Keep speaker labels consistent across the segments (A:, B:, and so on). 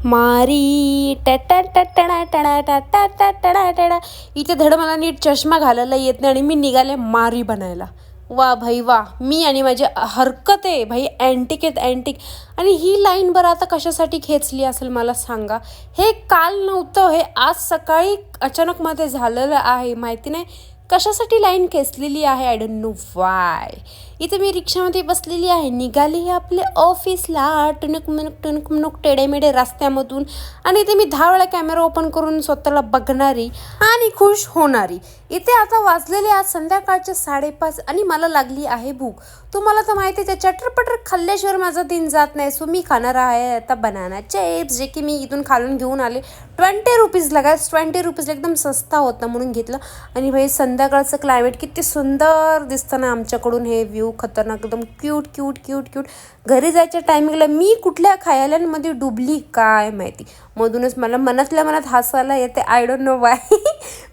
A: मारी टटा टटा टडा टटा टटा टडा. इथे धड मला नीट चष्मा घालायला येत नाही आणि मी निघाले मारी बनायला. वा भाई वा, मी आणि माझी हरकत आहे भाई, अँटिक आहेत अँटिक. आणि ही लाईन बरं आता कशासाठी खेचली असेल मला सांगा. हे काल नव्हतं, हे आज सकाळी अचानक मध्ये झालेलं आहे. माहिती नाही कशासाठी लाईन खेचलेली आहे. I don't know Y. इथे मी रिक्षामध्ये बसलेली आहे, निघाली आपले ऑफिसला टुनुक मुनुक टुनुक मुनुक टेडेमेडे रस्त्यामधून. आणि इथे मी 10 वेळा कॅमेरा ओपन करून स्वतःला बघणारी आणि खुश होणारी. इथे आता वाजलेले आज संध्याकाळचे 5:30 आणि मला लागली आहे भूक. तुम्हाला तर माहिती आहे त्या चटरपटर खाल्ल्याशिवाय माझा दिन जात नाही. सो मी खाणार आहे आता बनाना चिप्स, जे की मी इथून खालून घेऊन आले. 20 रुपीजला, गायस 20 रुपीजला एकदम सस्ता होता म्हणून घेतलं. आणि भाई संध्याकाळचं क्लायमेट किती सुंदर दिसतं ना आमच्याकडून. हे व्ह्यू खतरनाक, एकदम क्यूट क्यूट क्यूट क्यूट. घरी जायच्या टायमिंगला मी कुठल्या खायल्यांमध्ये डुबली काय माहिती. मधूनच मला मनातल्या मनात हसायला येते. I don't know why.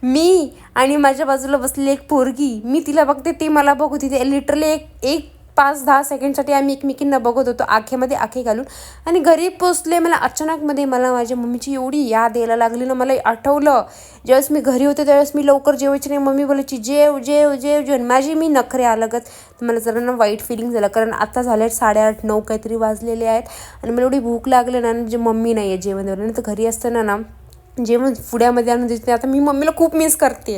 A: मी आणि माझ्या बाजूला बसलेली एक पोरगी, मी तिला बघते, ती मला बघू. तिथे लिटरली एक 5-10 सेकंडसाठी आम्ही एकमेकींना बघत होतो आखेमध्ये आखे घालून. आणि घरी पोचले. मला अचानकमध्ये मला माझ्या मम्मीची एवढी याद यायला लागली ना. मला आठवलं ज्यावेळेस मी घरी होते त्यावेळेस मी लवकर जेवायची नाही. मम्मी बोलायची जेव जेव जेव जेव. माझी मी नखरे अलगच. तर मला जरा ना वाईट फिलिंग झालं, कारण आता झाले 8:30-9 काहीतरी वाजलेले आहेत. आणि मला एवढी भूक लागली ना. जे मम्मी नाही आहे जेवण वगैरे, तर घरी असताना ना जेवण पुड्यामध्ये आणून देते. आता मी मम्मीला खूप मिस करते.